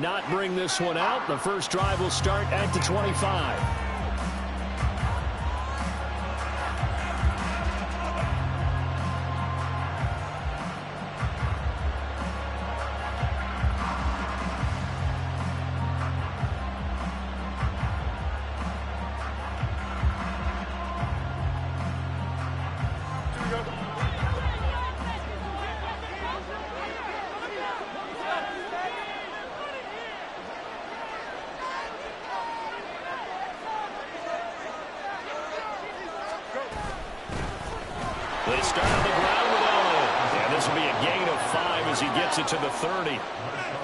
not bring this one out. The first drive will start at the 25. They start on the ground with Elliott. And this will be a gain of 5 as he gets it to the 30.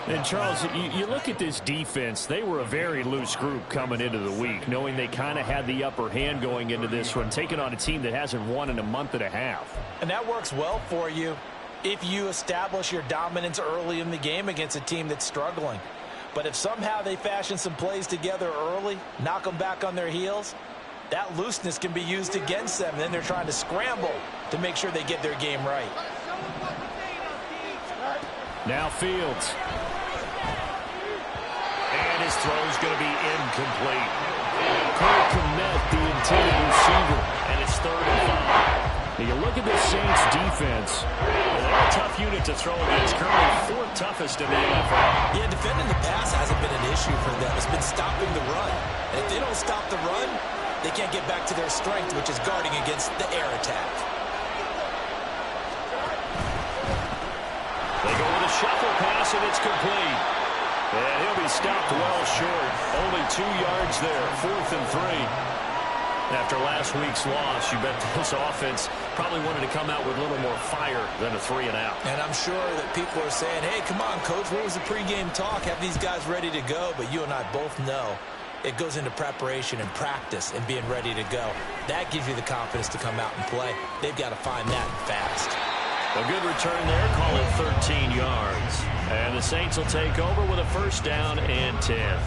And, Charles, you look at this defense. They were a very loose group coming into the week, knowing they kind of had the upper hand going into this one, taking on a team that hasn't won in a month and a half. And that works well for you if you establish your dominance early in the game against a team that's struggling. But if somehow they fashion some plays together early, knock them back on their heels, that looseness can be used against them. Then they're trying to scramble to make sure they get their game right. Now Fields. And his throw is going to be incomplete. Cole Kmet, the intended receiver. And it's 3rd and 5. Now you look at this Saints defense. They're a tough unit to throw against. Currently 4th toughest in the NFL. Yeah, defending the pass hasn't been an issue for them. It's been stopping the run. And if they don't stop the run, they can't get back to their strength, which is guarding against the air attack. They go with a shuffle pass, and it's complete. And he'll be stopped well short. Only 2 yards there, 4th and 3. After last week's loss, you bet this offense probably wanted to come out with a little more fire than a 3-and-out. And I'm sure that people are saying, hey, come on, Coach, what was the pregame talk? Have these guys ready to go? But you and I both know it goes into preparation and practice and being ready to go. That gives you the confidence to come out and play. They've got to find that fast. A good return there, call it 13 yards. And the Saints will take over with a 1st down and 10.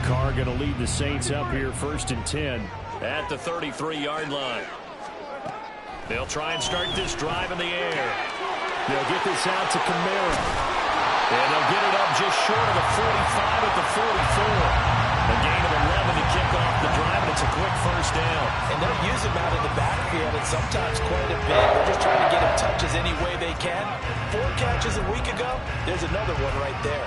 Carr going to lead the Saints up here 1st and 10. At the 33-yard line. They'll try and start this drive in the air. They'll get this out to Kamara. And they'll get it up just short of the 45 at the 44. A gain of 11 to kick off the drive, and it's a quick 1st down. And they'll use him out of the backfield, and sometimes quite a bit. They're just trying to get him touches any way they can. 4 catches a week ago. There's another one right there.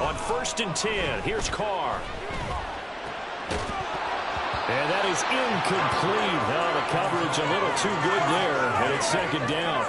On 1st and 10, here's Carr. And that is incomplete. Now the coverage a little too good there, and it's 2nd down.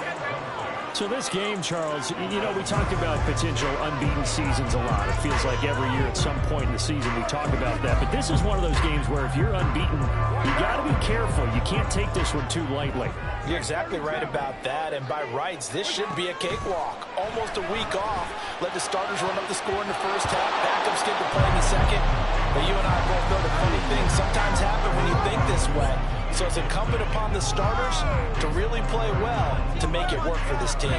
So this game, Charles, you know, we talk about potential unbeaten seasons a lot. It feels like every year at some point in the season we talk about that. But this is one of those games where if you're unbeaten, you got to be careful. You can't take this one too lightly. You're exactly right about that, and by rights, this should be a cakewalk. Almost a week off. Let the starters run up the score in the 1st half. Backups get to play in the 2nd. But you and I both know the funny things sometimes happen when you think this way. So it's incumbent upon the starters to really play well to make it work for this team.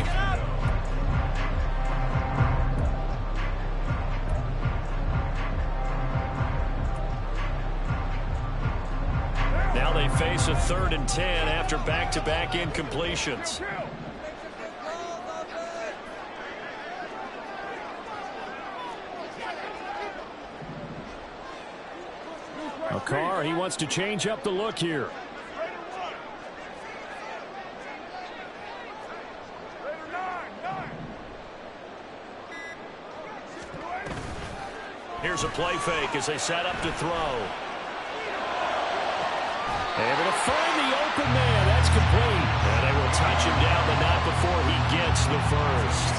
Now they face a 3rd and 10 after back-to-back incompletions. Carr, he wants to change up the look here. Here's a play fake as they set up to throw. Able to find the open man. That's complete. And they will touch him down, but not before he gets the 1st.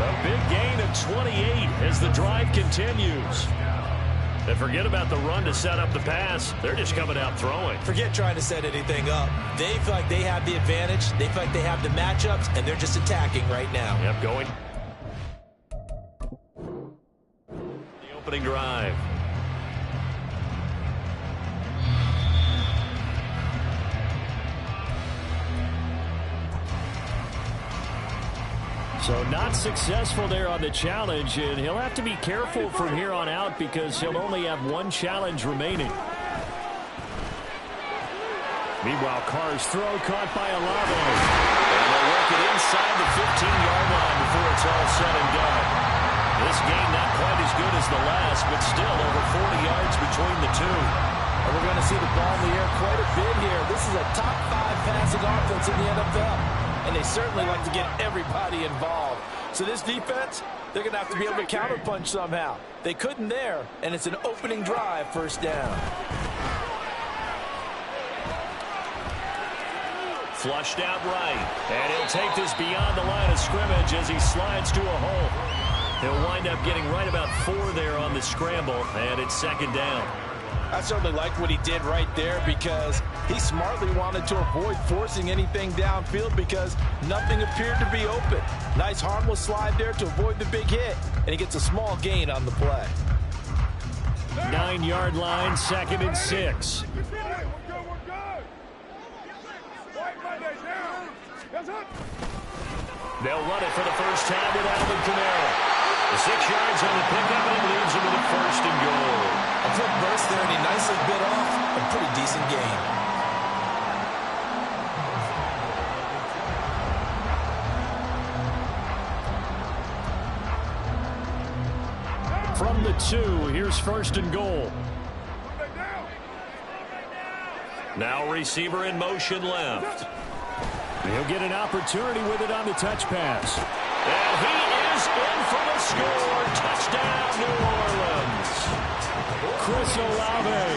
A big gain of 28 as the drive continues. And forget about the run to set up the pass. They're just coming out throwing. Forget trying to set anything up. They feel like they have the advantage. They feel like they have the matchups, and they're just attacking right now. Yep, going. The opening drive. So not successful there on the challenge, and he'll have to be careful from here on out because he'll only have one challenge remaining. Meanwhile, Carr's throw caught by Olave. And they'll work it inside the 15-yard line before it's all said and done. This game not quite as good as the last, but still over 40 yards between the two. And we're going to see the ball in the air quite a bit here. This is a top 5 passing offense in the NFL. And they certainly like to get everybody involved. So this defense, they're going to have to be able to counterpunch somehow. They couldn't there, and it's an opening drive, first down. Flushed out right. And he'll take this beyond the line of scrimmage as he slides to a hole. He'll wind up getting right about 4 there on the scramble, and it's second down. I certainly like what he did right there because he smartly wanted to avoid forcing anything downfield because nothing appeared to be open. Nice harmless slide there to avoid the big hit, and he gets a small gain on the play. 9-yard line, 2nd and 6. They'll run it for the first time with Alvin Kamara. The 6 yards on the pickup, and it leads him to the 1st and goal. A quick burst there, and he nicely bit off a pretty decent gain. From the 2, here's 1st and goal. Now receiver in motion left. He'll get an opportunity with it on the touch pass. And he is in for the score. Touchdown, New Orleans. Chris Olave,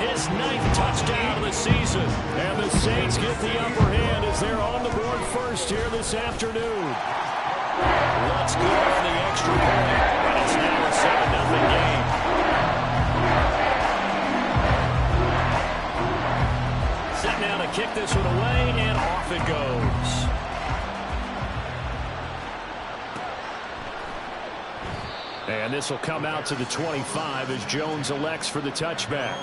his 9th touchdown of the season. And the Saints get the upper hand as they're on the board first here this afternoon. Let's go for the extra point. And it's now a 7-0 game. Set now to kick this one away, and off it goes. And this will come out to the 25 as Jones elects for the touchback.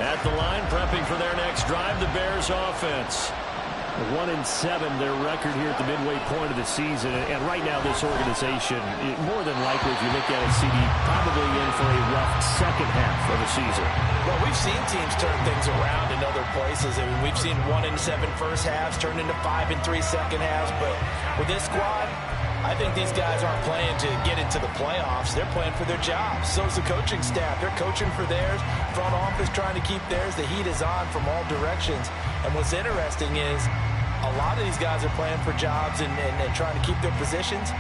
At the line, prepping for their next drive, the Bears offense. 1-7, their record here at the midway point of the season. And right now, this organization, more than likely, if you look at it, CD, probably in for a rough second half of the season. Well, we've seen teams turn things around in other places. I mean, we've seen 1-7 first halves turn into 5-3 second halves. But with this squad, I think these guys aren't playing to get into the playoffs. They're playing for their jobs. So's the coaching staff. They're coaching for theirs. Front office trying to keep theirs. The heat is on from all directions. And what's interesting is a lot of these guys are playing for jobs and trying to keep their positions.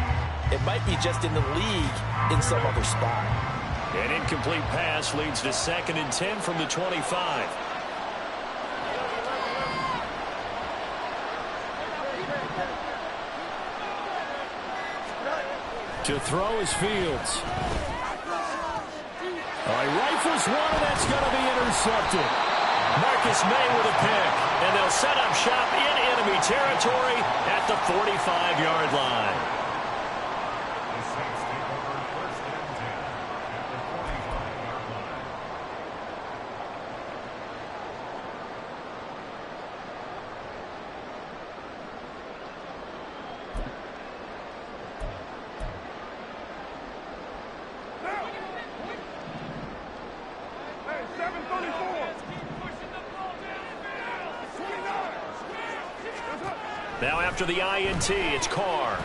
It might be just in the league in some other spot. An incomplete pass leads to 2nd and 10 from the 25. To throw is Fields. Rifles one, and that's going to be intercepted. Marcus May with a pick, and they'll set up shop in enemy territory at the 45-yard line. Now after the INT, it's Carr.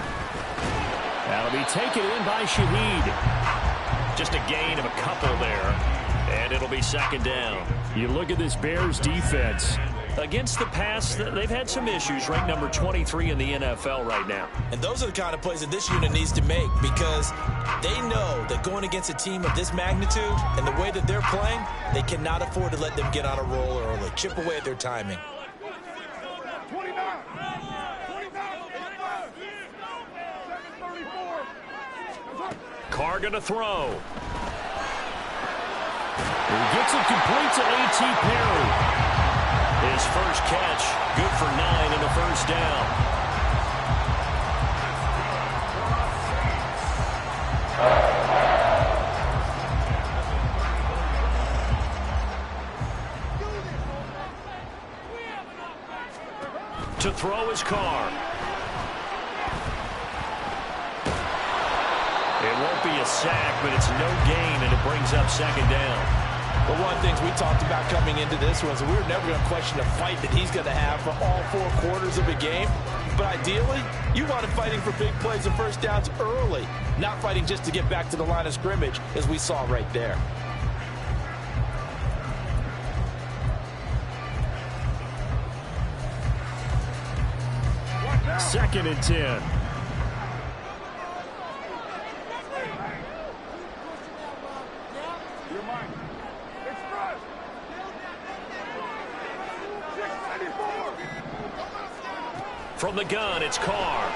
That'll be taken in by Shaheed. Just a gain of a couple there, and it'll be 2nd down. You look at this Bears defense. Against the pass, they've had some issues, ranked number 23 in the NFL right now. And those are the kind of plays that this unit needs to make because they know that going against a team of this magnitude and the way that they're playing, they cannot afford to let them get on a roll early. Chip away at their timing. Carr going to throw. He gets it complete to A.T. Perry. His first catch, good for 9 and a first down. To throw his Carr. It won't be a sack, but it's no gain, and it brings up second down. But one of the things we talked about coming into this was we were never going to question the fight that he's going to have for all 4 quarters of a game. But ideally, you want him fighting for big plays and first downs early, not fighting just to get back to the line of scrimmage, as we saw right there. Second and 10. From the gun, it's Carr.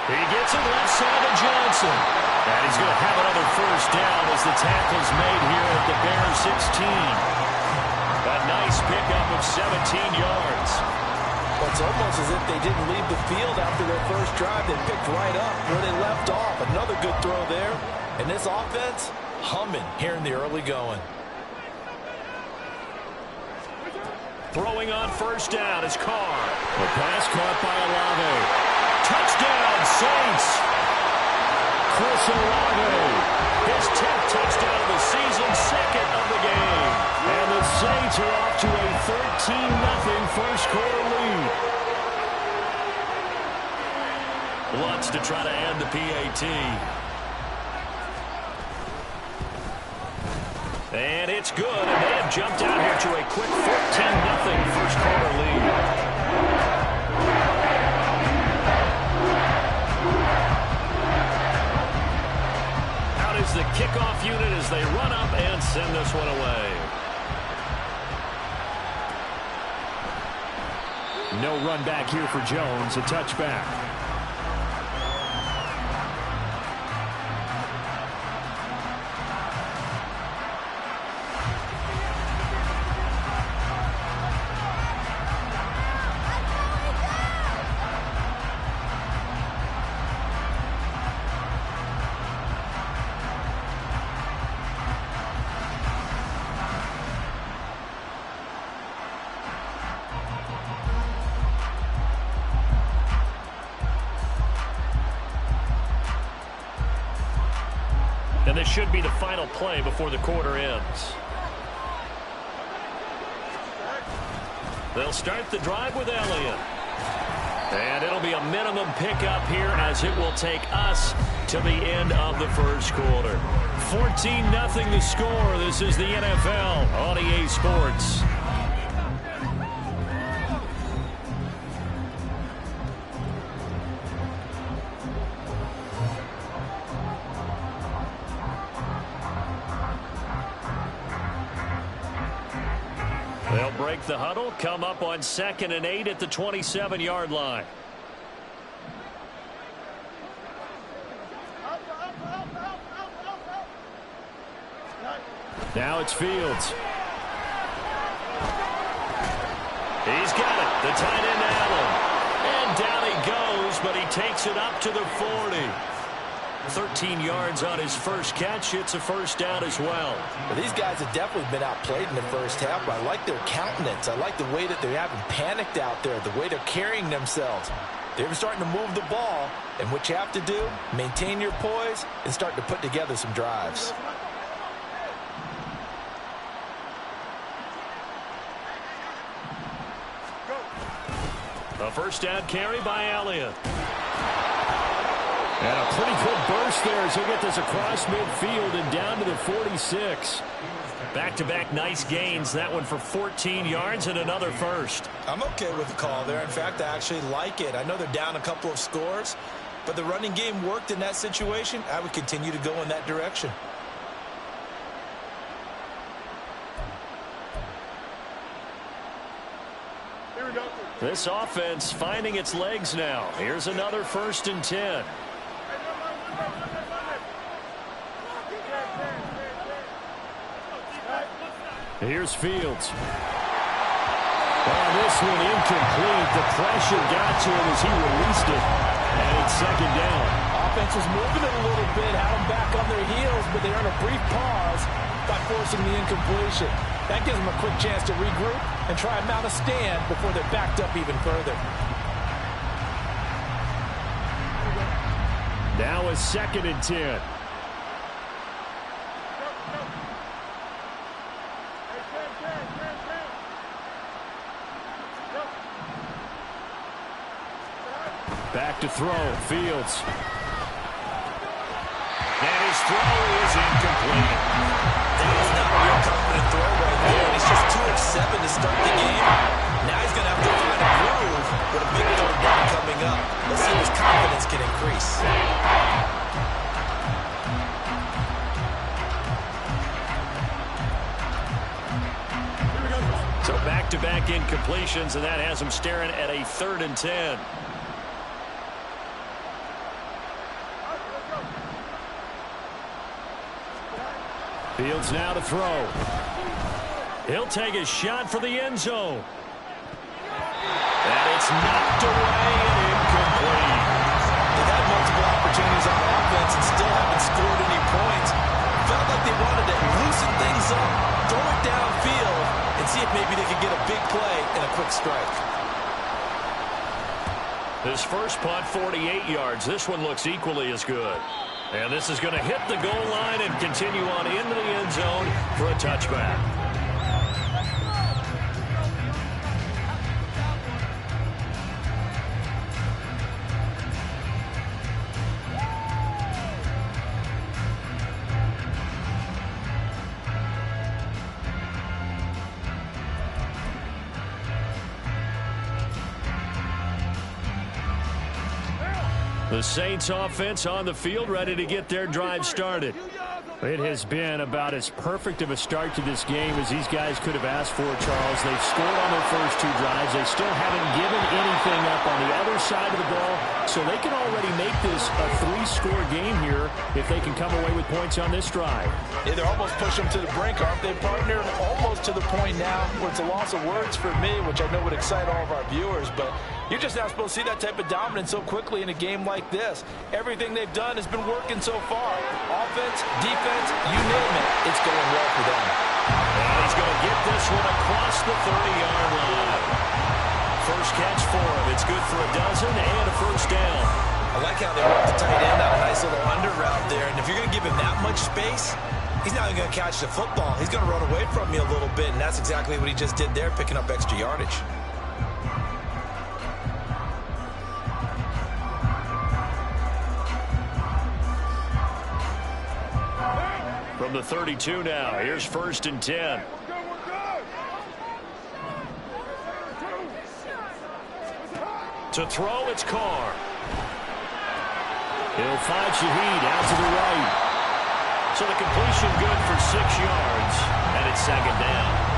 He gets it left side to Johnson. And he's going to have another first down as the tackle's made here at the Bears 16. A nice pickup of 17 yards. Well, it's almost as if they didn't leave the field after their first drive. They picked right up where they left off. Another good throw there. And this offense, humming here in the early going. Throwing on first down is Carr. The pass caught by Olave. Touchdown, Saints. Chris Olave. His 10th touchdown of the season, second of the game. And the Saints are off to a 13-0 first quarter lead. Lutz to try to end the PAT. And it's good, and they have jumped out here to a quick 14-0 first quarter lead. Out is the kickoff unit as they run up and send this one away. No run back here for Jones, a touchback. And this should be the final play before the quarter ends. They'll start the drive with Elliott. And it'll be a minimum pickup here as it will take us to the end of the first quarter. 14-0 the score. This is the NFL on EA Sports. They'll break the huddle, come up on 2nd and 8 at the 27-yard line. Now it's Fields. He's got it. The tight end Allen. And down he goes, but he takes it up to the 40. 13 yards on his first catch. It's a first down as well. These guys have definitely been outplayed in the first half, but I like their countenance. I like the way that they haven't panicked out there, the way they're carrying themselves. They're starting to move the ball, and what you have to do, maintain your poise and start to put together some drives. A first down carry by Elliott. And a pretty good burst there as he'll get this across midfield and down to the 46. Back-to-back nice gains. That one for 14 yards and another first. I'm okay with the call there. In fact, I actually like it. I know they're down a couple of scores, but the running game worked in that situation. I would continue to go in that direction. This offense finding its legs now. Here's another 1st and 10. Here's Fields. Oh, this one incomplete. The pressure got to him as he released it. And it's second down. Offense was moving it a little bit, had them back on their heels, but they earned a brief pause by forcing the incompletion. That gives them a quick chance to regroup and try and mount a stand before they're backed up even further. Now a 2nd and 10. Back to throw. Fields. And his throw is incomplete. That is not a real confident throw right there. And he's just 2 of 7 to start the game. Now he's going to have to find a groove with a big third down coming up. Let's see if his confidence can increase. So back-to-back incompletions, and that has him staring at a 3rd and 10. Fields now to throw. He'll take a shot for the end zone. And it's knocked away and incomplete. They've had multiple opportunities on offense and still haven't scored any points. Felt like they wanted to loosen things up, throw it downfield, and see if maybe they could get a big play and a quick strike. This first punt, 48 yards. This one looks equally as good. And this is going to hit the goal line and continue on into the end zone for a touchback. The Saints offense on the field, ready to get their drive started. It has been about as perfect of a start to this game as these guys could have asked for, Charles. They've scored on their first 2 drives. They still haven't given anything up on the other side of the ball, so they can already make this a 3-score game here if they can come away with points on this drive. Yeah, they're almost pushing them to the brink, aren't they, partner? Almost to the point now where it's a loss of words for me, which I know would excite all of our viewers, but you're just not supposed to see that type of dominance so quickly in a game like this. Everything they've done has been working so far. Offense, defense, you name it, it's going well for them. And he's going to get this one across the 30-yard line. First catch for him. It's good for a dozen and a first down. I like how they work the tight end on a nice little under route there, and if you're going to give him that much space, he's not even going to catch the football. He's going to run away from you a little bit, and that's exactly what he just did there, picking up extra yardage. From the 32 now, here's 1st and 10. To throw, it's Carr. He'll find Shaheed out to the right. So the completion good for 6 yards, and it's 2nd down.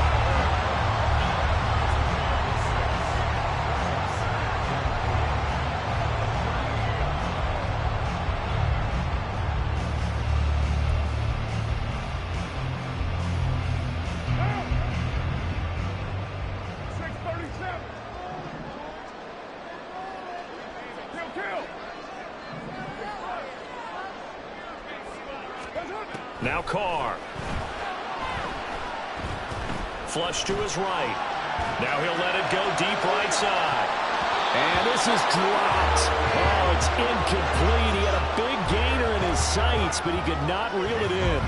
Now Carr. Flush to his right. Now he'll let it go deep right side. And this is dropped. Oh, it's incomplete. He had a big gainer in his sights, but he could not reel it in.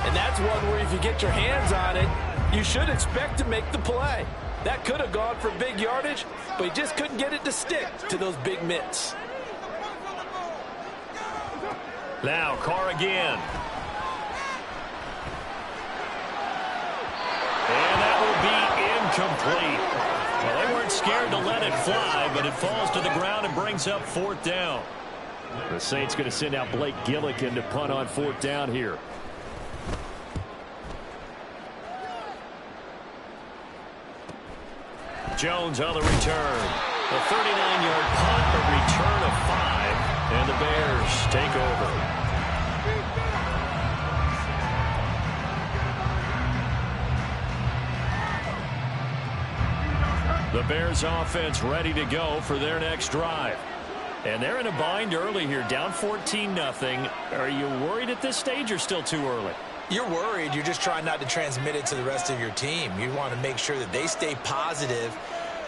And that's one where if you get your hands on it, you should expect to make the play. That could have gone for big yardage, but he just couldn't get it to stick to those big mitts. Now Carr again. And that will be incomplete. Well, they weren't scared to let it fly, but it falls to the ground and brings up 4th down. The Saints going to send out Blake Gillikin to punt on 4th down here. Jones on the return. A 39-yard punt, a return of 5, and the Bears take over. The Bears offense ready to go for their next drive. And they're in a bind early here, down 14-0. Are you worried at this stage or still too early? You're worried. You're just trying not to transmit it to the rest of your team. You want to make sure that they stay positive.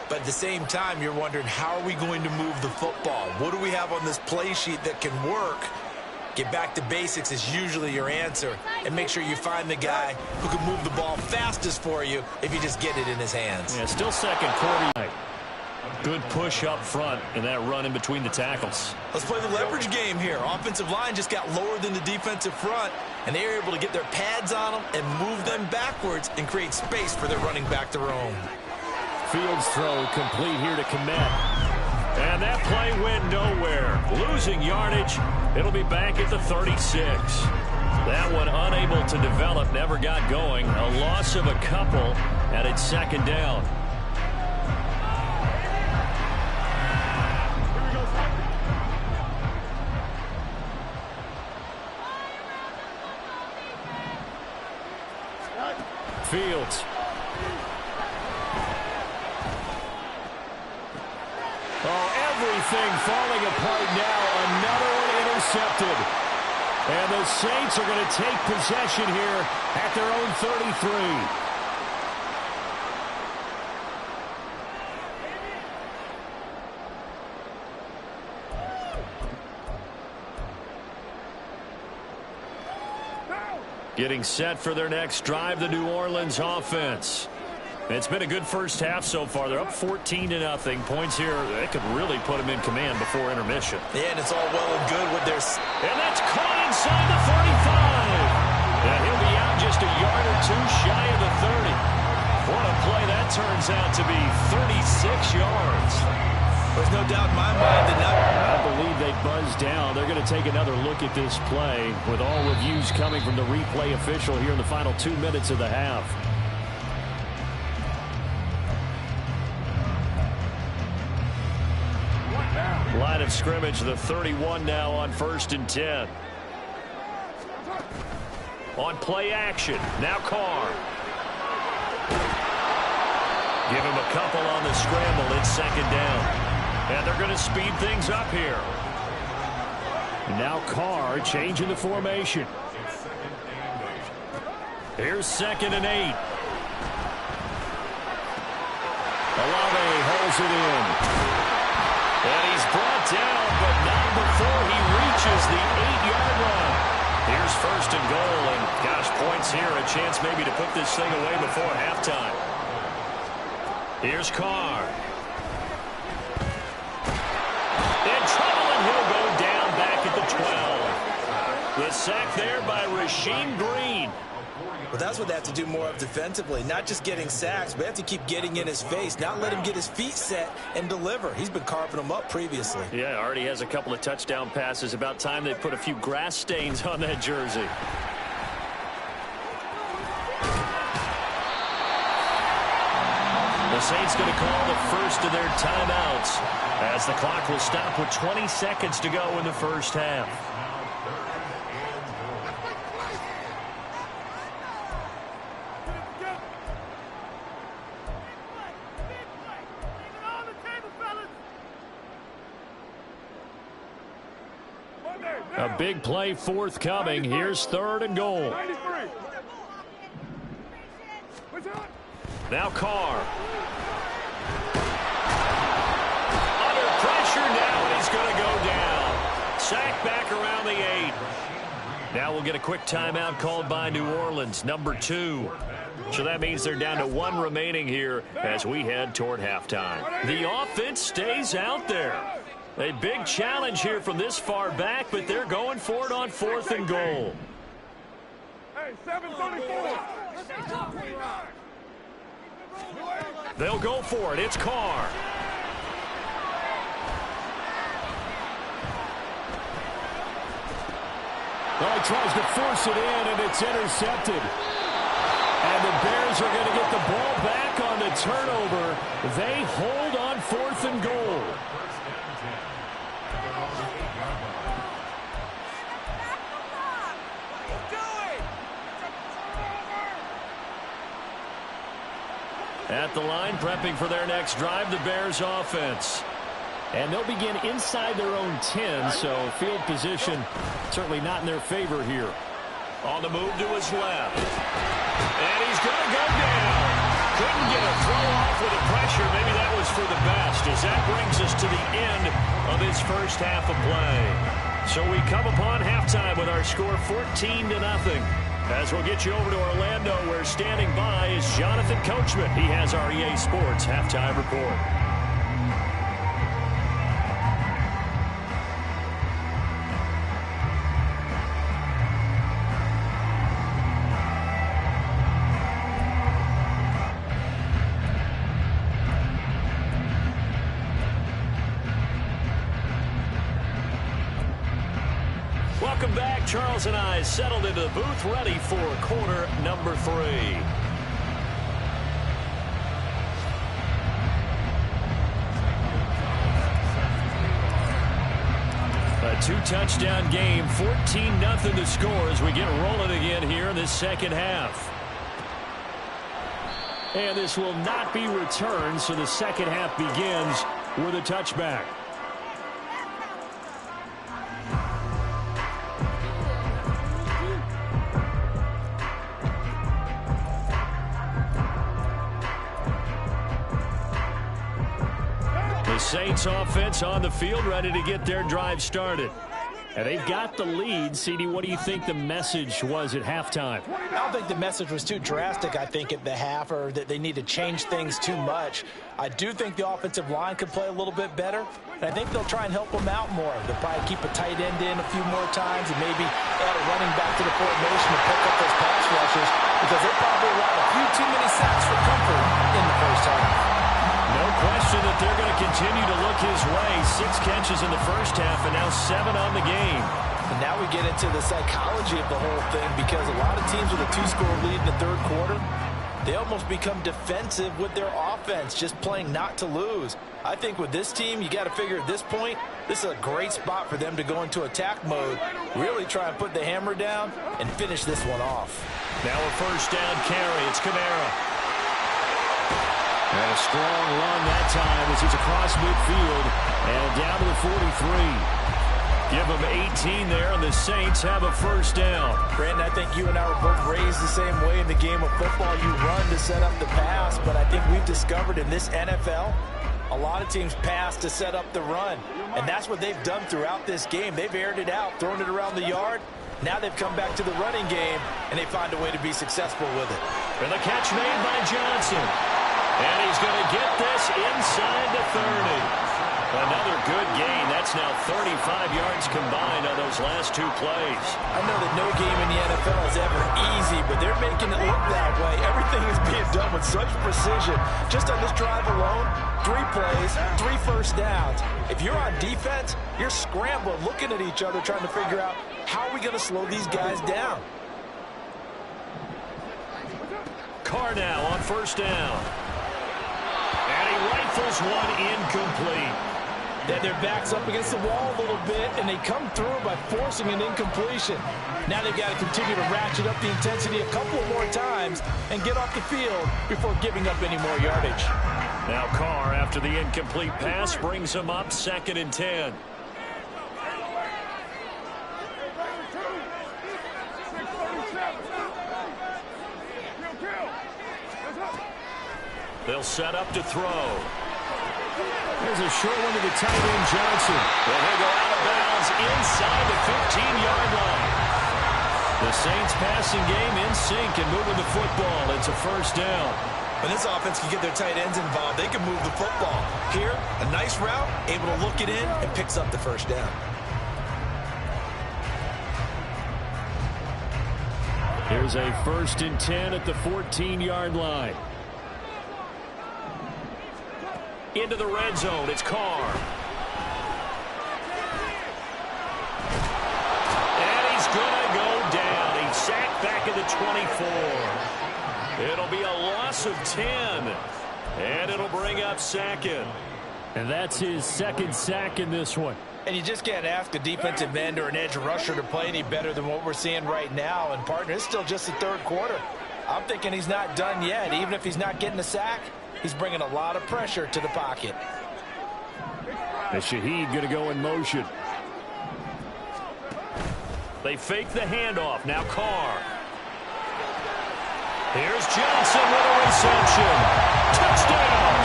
But at the same time, you're wondering, how are we going to move the football? What do we have on this play sheet that can work? Get back to basics is usually your answer. And make sure you find the guy who can move the ball fastest for you if you just get it in his hands. Yeah, still second quarter. Good push up front and that run in between the tackles. Let's play the leverage game here. Offensive line just got lower than the defensive front, and they were able to get their pads on them and move them backwards and create space for their running back to roam. Fields throw complete here to Kmet. And that play went nowhere. Losing yardage. It'll be back at the 36. That one unable to develop, never got going. A loss of a couple, and it's second down. Fields. Oh, everything falling apart now. Another one intercepted. And the Saints are going to take possession here at their own 33. Getting set for their next drive, the New Orleans offense. It's been a good first half so far. They're up 14-0. Points here, they could really put them in command before intermission. Yeah, and it's all well and good with their... And that's caught inside the 35. And he'll be out just a yard or two shy of the 30. What a play that turns out to be, 36 yards. There's no doubt in my mind that I believe they buzzed down. They're going to take another look at this play with all reviews coming from the replay official here in the final 2 minutes of the half. Line of scrimmage, the 31 now on 1st and 10. On play action, now Carr. Give him a couple on the scramble. It's second down. And they're going to speed things up here. Now Carr changing the formation. Here's 2nd and 8. Olave holds it in. And he's brought down, but not before he reaches the 8-yard line. Here's 1st and goal, and gosh, points here. A chance maybe to put this thing away before halftime. Here's Carr. The sack there by Rasheem Green. Well, that's what they have to do more of defensively. Not just getting sacks, but they have to keep getting in his face. Not let him get his feet set and deliver. He's been carving them up previously. Yeah, already has a couple of touchdown passes. About time they put a few grass stains on that jersey. The Saints going to call the first of their timeouts as the clock will stop with 20 seconds to go in the first half. A big play forthcoming. Here's 3rd and goal. Now Carr. Under pressure now, and he's going to go down. Sack back around the 8. Now we'll get a quick timeout called by New Orleans, number 2. So that means they're down to 1 remaining here as we head toward halftime. The offense stays out there. A big challenge here from this far back, but they're going for it on 4th and goal. Hey, 734. They'll go for it. It's Carr. Well, he tries to force it in, and it's intercepted. And the Bears are going to get the ball back on the turnover. They hold on 4th and goal. At the line, prepping for their next drive, the Bears offense. And they'll begin inside their own 10, so field position certainly not in their favor here. On the move to his left. And he's going to go down. Couldn't get a throw off with the pressure. Maybe that was for the best, as that brings us to the end of this first half of play. So we come upon halftime with our score 14-0. As we'll get you over to Orlando, where standing by is Jonathan Coachman. He has our EA Sports halftime report. Welcome back. Charles and I settled into the booth, ready for quarter number 3. A 2-touchdown game, 14-0 the score as we get rolling again here in this second half. And this will not be returned, so the second half begins with a touchback. The Saints offense on the field, ready to get their drive started. And they've got the lead. CD, what do you think the message was at halftime? I don't think the message was too drastic, I think, at the half, or that they need to change things too much. I do think the offensive line could play a little bit better, and I think they'll try and help them out more. They'll probably keep a tight end in a few more times and maybe add a running back to the formation to pick up those pass rushers, because they probably allowed a few too many sacks for comfort in the first half. No question that they're going to continue to look his way. 6 catches in the first half and now 7 on the game. And now we get into the psychology of the whole thing, because a lot of teams with a 2-score lead in the third quarter, they almost become defensive with their offense, just playing not to lose. I think with this team, you got to figure at this point, this is a great spot for them to go into attack mode, really try and put the hammer down and finish this one off. Now a first down carry. It's Kamara. And a strong run that time as he's across midfield and down to the 43. Give them 18 there, and the Saints have a first down. Brandon, I think you and I were both raised the same way in the game of football. You run to set up the pass, but I think we've discovered in this NFL, a lot of teams pass to set up the run. And that's what they've done throughout this game. They've aired it out, thrown it around the yard. Now they've come back to the running game, and they find a way to be successful with it. And the catch made by Johnson. And he's going to get this inside the 30. Another good gain. That's now 35 yards combined on those last 2 plays. I know that no game in the NFL is ever easy, but they're making it look that way. Everything is being done with such precision. Just on this drive alone, 3 plays, 3 first downs. If you're on defense, you're scrambling, looking at each other, trying to figure out how are we going to slow these guys down. Carr now on first down. And he rifles one incomplete. Then their back's up against the wall a little bit, and they come through by forcing an incompletion. Now they've got to continue to ratchet up the intensity a couple more times and get off the field before giving up any more yardage. Now Carr, after the incomplete pass, brings him up 2nd and 10. They'll set up to throw. There's a short one to the tight end, Johnson. Well, he'll go out of bounds inside the 15-yard line. The Saints passing game in sync and moving the football. It's a first down. When this offense can get their tight ends involved, they can move the football. Here, a nice route, able to look it in, and picks up the first down. Here's a 1st and 10 at the 14-yard line. Into the red zone, it's Carr. And he's going to go down. He's sacked back at the 24. It'll be a loss of 10. And it'll bring up 2nd. And that's his 2nd sack in this one. And you just can't ask a defensive end or an edge rusher to play any better than what we're seeing right now. And, partner, it's still just the 3rd quarter. I'm thinking he's not done yet. Even if he's not getting a sack, he's bringing a lot of pressure to the pocket. And Shaheed going to go in motion. They fake the handoff. Now Carr. Here's Johnson with a reception. Touchdown.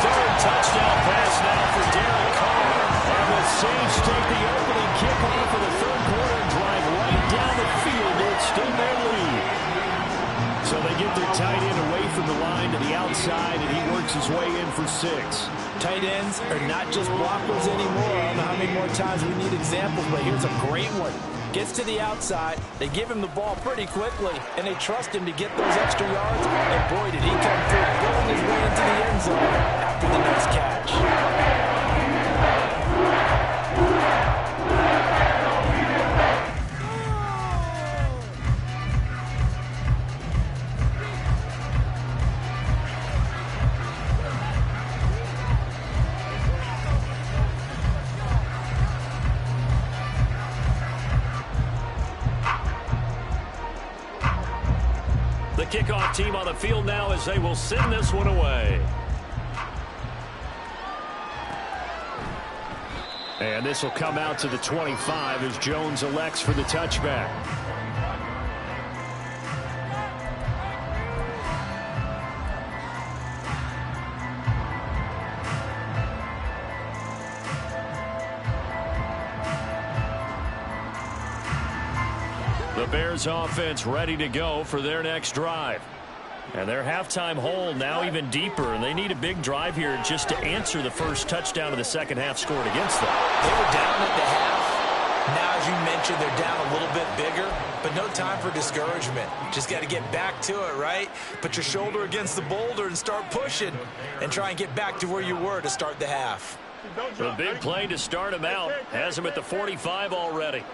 Third touchdown pass now for Derek Carr. And the Saints take the opening kickoff of the third quarter and drive right down the field to extend their lead. So they get their tight end away from the line to the outside, and he works his way in for 6. Tight ends are not just blockers anymore. I don't know how many more times we need examples, but here's a great one. Gets to the outside, they give him the ball pretty quickly, and they trust him to get those extra yards, and boy, did he come through, going his way into the end zone after the nice catch. The kickoff team on the field now as they will send this one away. And this will come out to the 25 as Jones elects for the touchback. The Bears offense ready to go for their next drive. And their halftime hole now even deeper, and they need a big drive here just to answer the first touchdown of the second half scored against them. They were down at the half. Now, as you mentioned, they're down a little bit bigger, but no time for discouragement. Just got to get back to it, right? Put your shoulder against the boulder and start pushing and try and get back to where you were to start the half. A big play to start him out. Has him at the 45 already.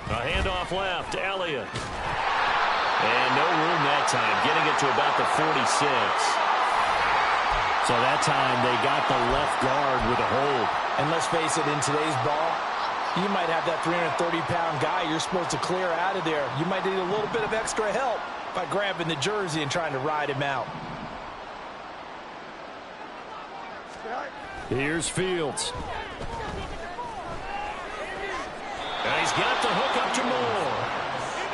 A handoff left, Elliott. And no room that time, getting it to about the 46. So that time they got the left guard with a hold. And let's face it, in today's ball, you might have that 330-pound guy you're supposed to clear out of there. You might need a little bit of extra help by grabbing the jersey and trying to ride him out. Here's Fields. And he's got the hook up to Moore.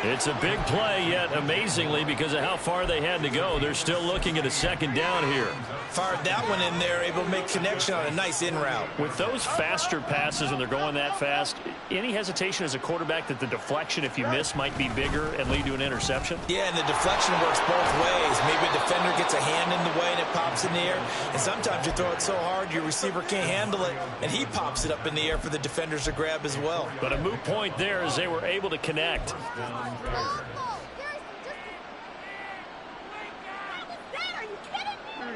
It's a big play, yet amazingly, because of how far they had to go, they're still looking at a second down here. Fired that one in there, able to make connection on a nice in route. With those faster passes when they're going that fast, any hesitation as a quarterback that the deflection, if you miss, might be bigger and lead to an interception? Yeah, and the deflection works both ways. Maybe a defender gets a hand in the way and it pops in the air. And sometimes you throw it so hard your receiver can't handle it, and he pops it up in the air for the defenders to grab as well. But a moot point there as they were able to connect.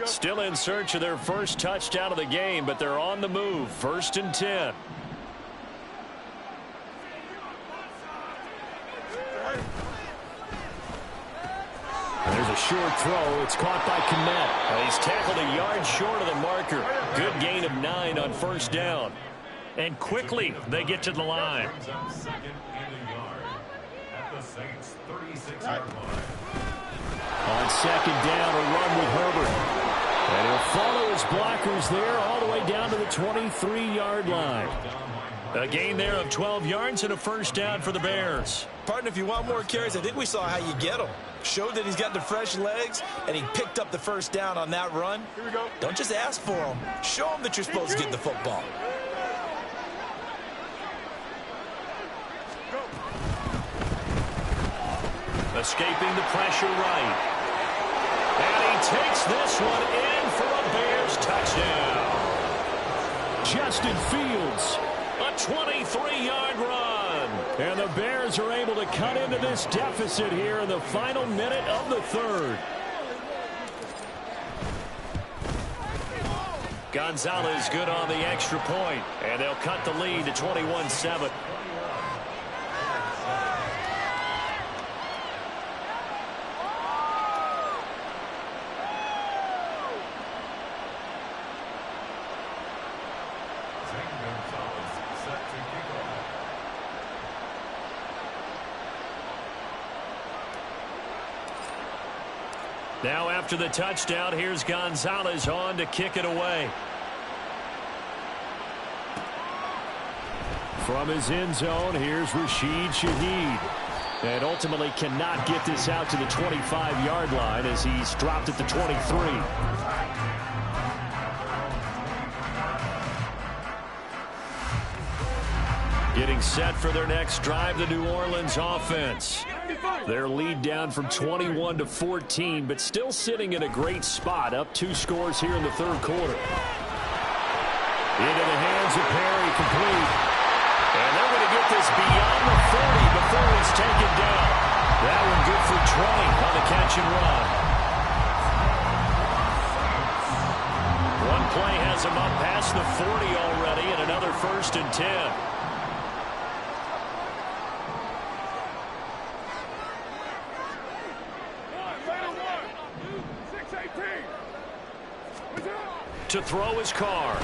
Still in search of their first touchdown of the game, but they're on the move. 1st and 10. There's a short throw. It's caught by Kmet. He's tackled a yard short of the marker. Good gain of 9 on 1st down. And quickly they get to the line. On 2nd down, a run with Herbert. And he'll follow his blockers there all the way down to the 23-yard line. A gain there of 12 yards and a 1st down for the Bears. Partner, if you want more carries, I think we saw how you get them. Showed that he's got the fresh legs, and he picked up the 1st down on that run. Here we go. Don't just ask for them. Show them that you're supposed to get the football. Escaping the pressure right. And he takes this one in for a Bears touchdown. Justin Fields, a 23-yard run. And the Bears are able to cut into this deficit here in the final minute of the 3rd. Gonzalez good on the extra point. And they'll cut the lead to 21-7. Now after the touchdown, here's Gonzalez on to kick it away. From his end zone, here's Rashid Shaheed. And ultimately cannot get this out to the 25-yard line as he's dropped at the 23. Getting set for their next drive, the New Orleans offense. Their lead down from 21 to 14, but still sitting in a great spot, up 2 scores here in the third quarter. Into the hands of Perry, complete. And they're going to get this beyond the 40 before he's taken down. That one good for 20 on the catch and run. One play has him up past the 40 already, and another 1st and 10. To throw his car.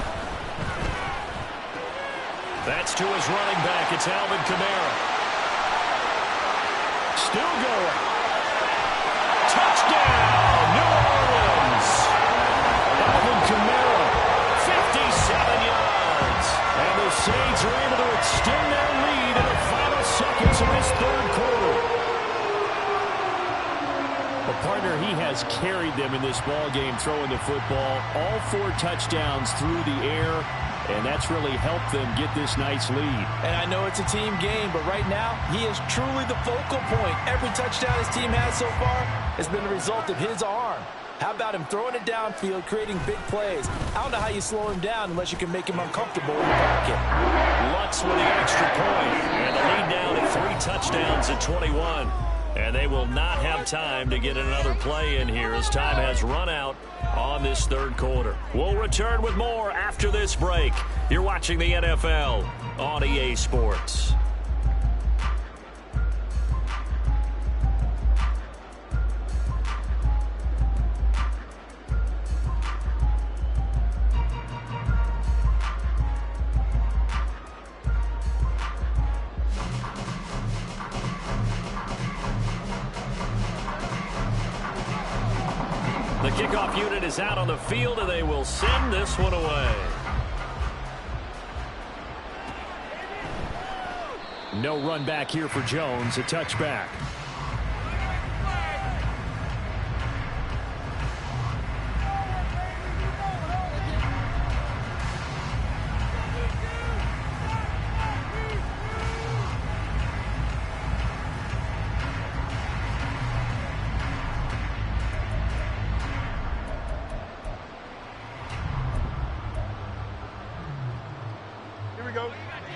That's to his running back. It's Alvin Kamara. Still going. Touchdown, New Orleans. Alvin Kamara, 57 yards. And the Saints are able to extend their lead in the final seconds of this third quarter. A partner, he has carried them in this ball game throwing the football. All 4 touchdowns through the air, and that's really helped them get this nice lead. And I know it's a team game, but right now, he is truly the focal point. Every touchdown his team has so far has been the result of his arm. How about him throwing it downfield, creating big plays? I don't know how you slow him down unless you can make him uncomfortable in the pocket. Lutz with the extra point, and the lead down at 3 touchdowns at 21. And they will not have time to get another play in here as time has run out on this third quarter. We'll return with more after this break. You're watching the NFL on EA Sports. The kickoff unit is out on the field, and they will send this one away. No run back here for Jones, a touchback.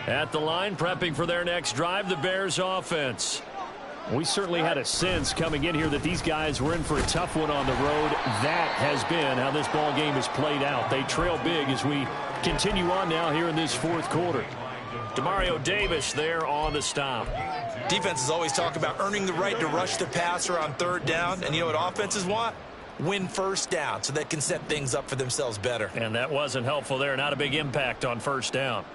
At the line, prepping for their next drive, the Bears offense. We certainly had a sense coming in here that these guys were in for a tough one on the road. That has been how this ball game has played out. They trail big as we continue on now here in this fourth quarter. Demario Davis there on the stop. Defenses always talk about earning the right to rush the passer on 3rd down. And you know what offenses want? Win 1st down so they can set things up for themselves better. And that wasn't helpful there. Not a big impact on 1st down.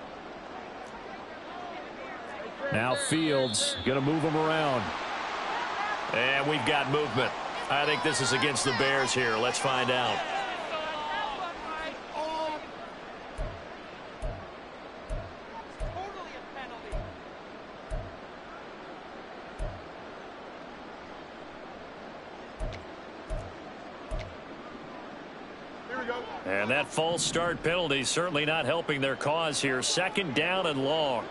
Now Fields going to move them around. And we've got movement. I think this is against the Bears here. Let's find out. And that false start penalty certainly not helping their cause here. 2nd down and long.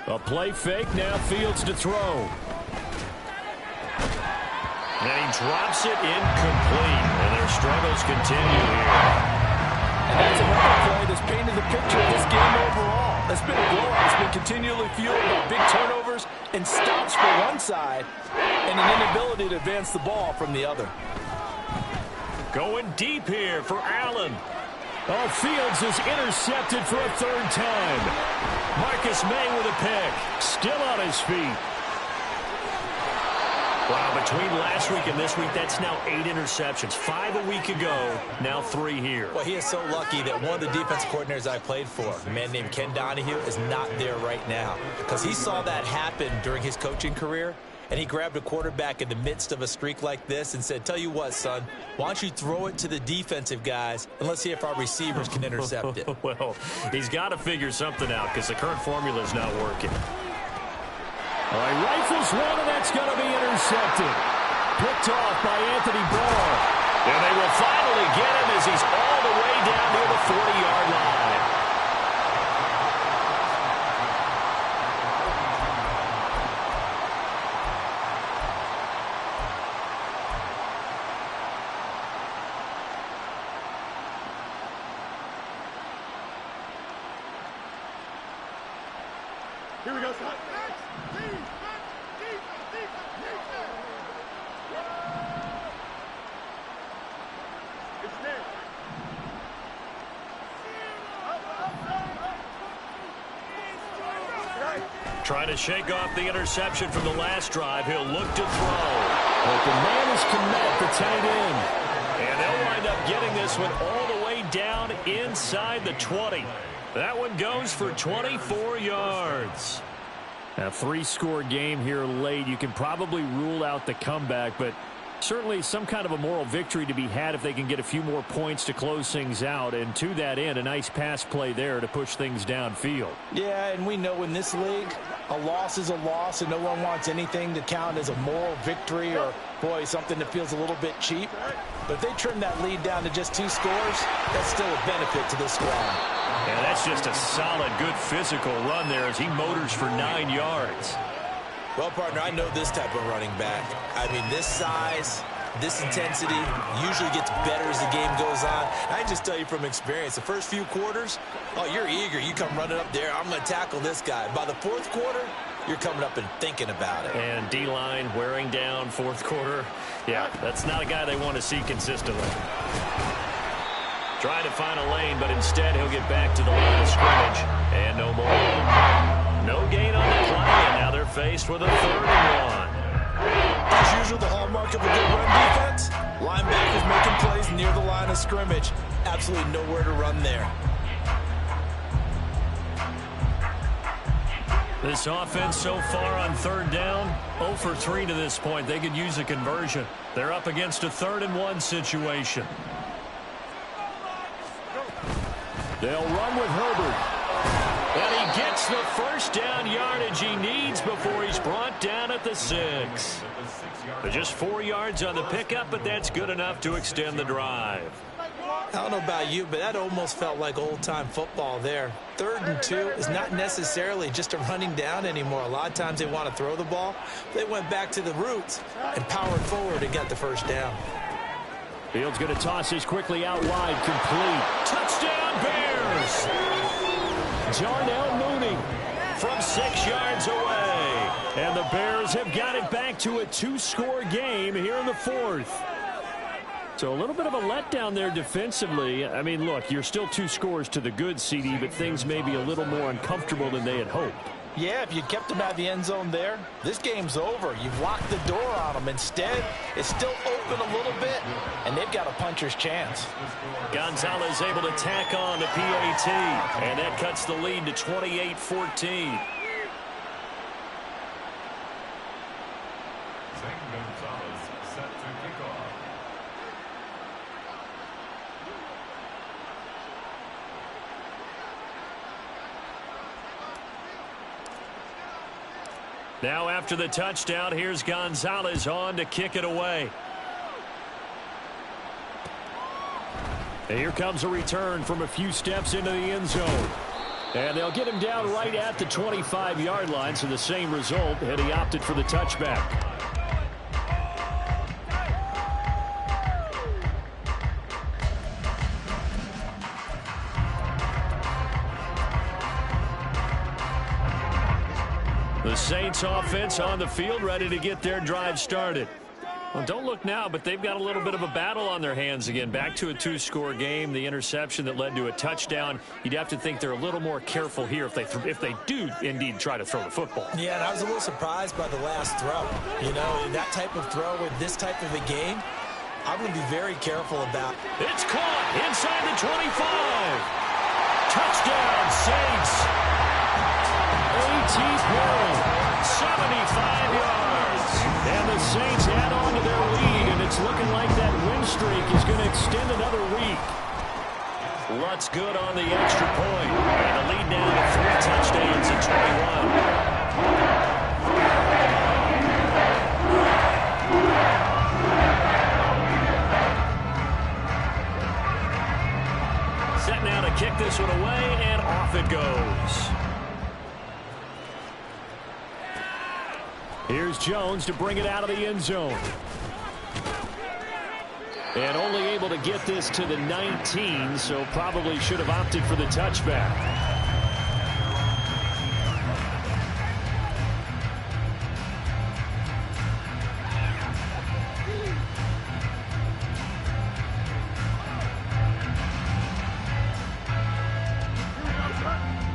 A play fake, now Fields to throw. And he drops it incomplete. And their struggles continue here. And that's another play that's painted the picture of this game overall. It's been a blowout. It's been continually fueled by big turnovers and stops for one side and an inability to advance the ball from the other. Going deep here for Allen. Oh, Fields is intercepted for a 3rd time. Marcus May with a pick. Still on his feet. Wow, between last week and this week, that's now 8 interceptions. 5 a week ago, now 3 here. Well, he is so lucky that one of the defensive coordinators I played for, a man named Ken Donahue, is not there right now. Because he saw that happen during his coaching career, and he grabbed a quarterback in the midst of a streak like this and said, tell you what, son, why don't you throw it to the defensive guys, and let's see if our receivers can intercept it. Well, he's got to figure something out because the current formula is not working. All right, rifles one, and that's going to be intercepted. Picked off by Anthony Barr. And they will finally get him as he's all the way down near the 40-yard line. Here we go, son. Trying to shake off the interception from the last drive. He'll look to throw. But the man is Kmet, the tight end. And they'll wind up getting this one all the way down inside the 20. That one goes for 24 yards. A 3-score game here late. You can probably rule out the comeback, but certainly some kind of a moral victory to be had if they can get a few more points to close things out. And to that end, a nice pass play there to push things downfield. Yeah, and we know in this league, a loss is a loss, and no one wants anything to count as a moral victory or, boy, something that feels a little bit cheap. But if they trim that lead down to just 2 scores, that's still a benefit to this squad. And that's just a solid, good physical run there as he motors for 9 yards. Well, partner, I know this type of running back. I mean, this size, this intensity usually gets better as the game goes on. And I can just tell you from experience, the first few quarters, oh, you're eager. You come running up there, I'm going to tackle this guy. By the 4th quarter, you're coming up and thinking about it. And D-line wearing down 4th quarter. Yeah, that's not a guy they want to see consistently. Trying to find a lane, but instead he'll get back to the line of scrimmage. And no more. No gain on the play, and now they're faced with a 3rd and 1. As usual, the hallmark of a good run defense, linebackers making plays near the line of scrimmage. Absolutely nowhere to run there. This offense so far on 3rd down, 0 for 3 to this point. They could use a conversion. They're up against a 3rd and 1 situation. They'll run with Herbert. And he gets the first down yardage he needs before he's brought down at the 6. Just 4 yards on the pickup, but that's good enough to extend the drive. I don't know about you, but that almost felt like old-time football there. 3rd and 2 is not necessarily just a running down anymore. A lot of times they want to throw the ball. They went back to the roots and powered forward and got the first down. Fields going to toss this quickly out wide, complete. Touchdown, Bears! Darnell Mooney from 6 yards away. And the Bears have got it back to a 2-score game here in the 4th. So a little bit of a letdown there defensively. I mean, look, you're still 2 scores to the good, CD, but things may be a little more uncomfortable than they had hoped. Yeah, if you kept them out of the end zone there, this game's over. You've locked the door on them. Instead, it's still open a little bit, and they've got a puncher's chance. Gonzalez able to tack on to PAT, and that cuts the lead to 28-14. Now after the touchdown, here's Gonzalez on to kick it away. And here comes a return from a few steps into the end zone. And they'll get him down right at the 25-yard line, so the same result, and he opted for the touchback. The Saints offense on the field ready to get their drive started. Well, don't look now, but they've got a little bit of a battle on their hands again. Back to a two-score game. The interception that led to a touchdown. You'd have to think they're a little more careful here if they do indeed try to throw the football. Yeah, and I was a little surprised by the last throw. You know, that type of throw with this type of a game, I'm going to be very careful about. It's caught inside the 25. Touchdown, Saints. A.T. Perry, 75 yards. And the Saints add on to their lead, and it's looking like that win streak is going to extend another week. Lutz good on the extra point. And the lead now to 3 touchdowns at 21. Set now to kick this one away, and off it goes. Here's Jones to bring it out of the end zone. And only able to get this to the 19, so probably should have opted for the touchback.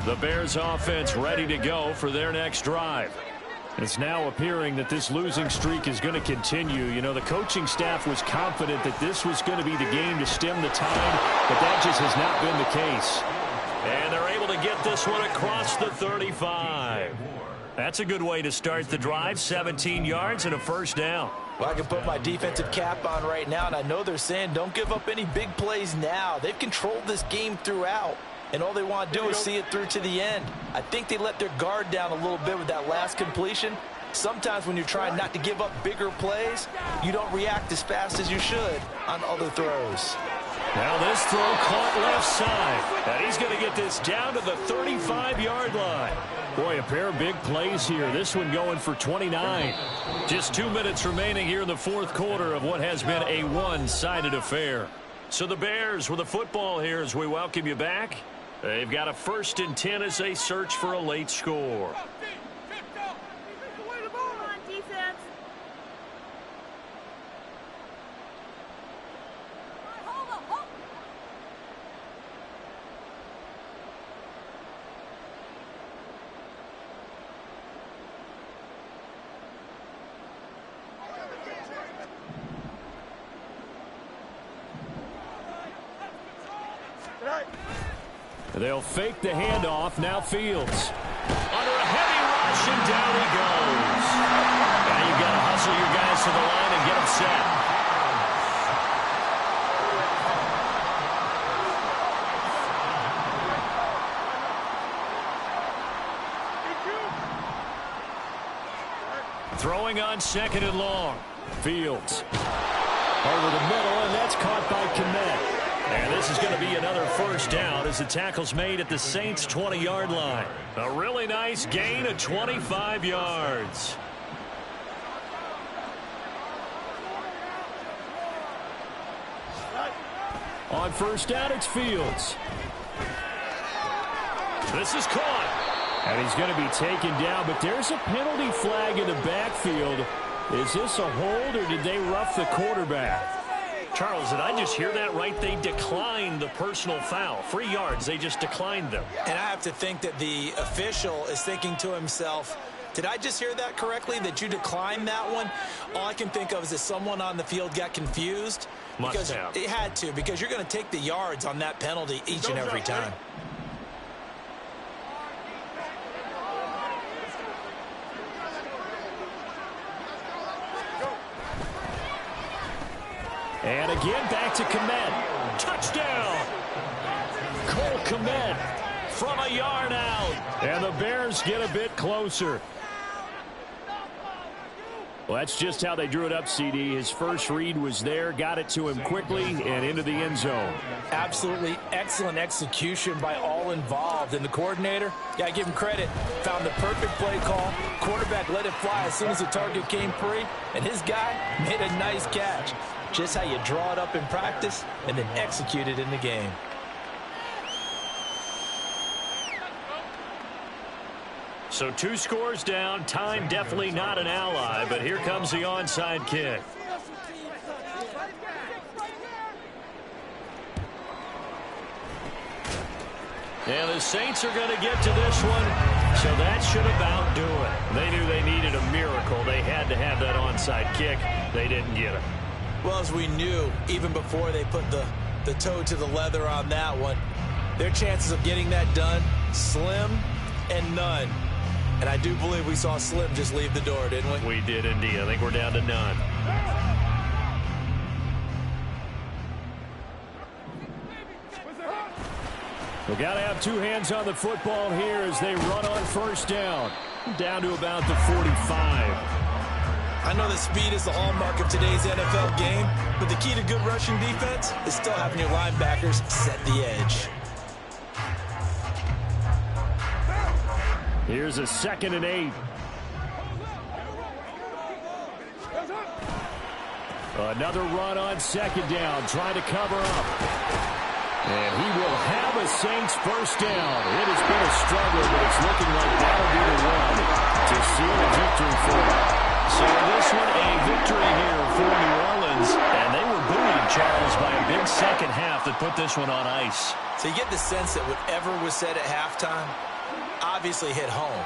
The Bears offense ready to go for their next drive. It's now appearing that this losing streak is going to continue. You know, the coaching staff was confident that this was going to be the game to stem the tide, but that just has not been the case. And they're able to get this one across the 35. That's a good way to start the drive, 17 yards and a first down. Well, I can put my defensive cap on right now, and I know they're saying don't give up any big plays now. They've controlled this game throughout, and all they want to do is see it through to the end. I think they let their guard down a little bit with that last completion. Sometimes when you're trying not to give up bigger plays, you don't react as fast as you should on other throws. Now this throw caught left side. And he's going to get this down to the 35-yard line. Boy, a pair of big plays here. This one going for 29. Just 2 minutes remaining here in the fourth quarter of what has been a one-sided affair. So the Bears with the football here as we welcome you back. They've got a 1st and 10 as they search for a late score. They'll fake the handoff. Now Fields. Under a heavy rush, and down he goes. Now you've got to hustle your guys to the line and get them set. Throwing on 2nd and long. Fields. Over the middle, and that's caught by Kmet. And this is going to be another first down as the tackle's made at the Saints' 20-yard line. A really nice gain of 25 yards. On first down, it's Fields. This is caught. And he's going to be taken down, but there's a penalty flag in the backfield. Is this a hold, or did they rough the quarterback? Charles, did I just hear that right? They declined the personal foul. 3 yards, they just declined them. And I have to think that the official is thinking to himself, did I just hear that correctly, that you declined that one? All I can think of is that someone on the field got confused. Must have. It had to, because you're going to take the yards on that penalty each and every time. And again, back to Kmet. Touchdown! Cole Kmet from a yard out. And the Bears get a bit closer. Well, that's just how they drew it up, CD. His first read was there, got it to him quickly, and into the end zone. Absolutely excellent execution by all involved. And the coordinator, got to give him credit, found the perfect play call. Quarterback let it fly as soon as the target came free, and his guy made a nice catch. Just how you draw it up in practice and then execute it in the game. So 2 scores down. Time definitely not an ally, but here comes the onside kick. And the Saints are going to get to this one, so that should about do it. They knew they needed a miracle. They had to have that onside kick. They didn't get it. Well, as we knew, even before they put the toe to the leather on that one, their chances of getting that done, slim and none. And I do believe we saw Slim just leave the door, didn't we? We did indeed. I think we're down to none. We got to have two hands on the football here as they run on first down. Down to about the 45. I know that speed is the hallmark of today's NFL game, but the key to good rushing defense is still having your linebackers set the edge. Here's a 2nd and 8. Another run on 2nd down, trying to cover up. And he will have a Saints first down. It has been a struggle, but it's looking like that'll be the one to seal a victory for them. So this one, a victory here for New Orleans. And they were buoyed, Charles, by a big second half that put this one on ice. So you get the sense that whatever was said at halftime obviously hit home.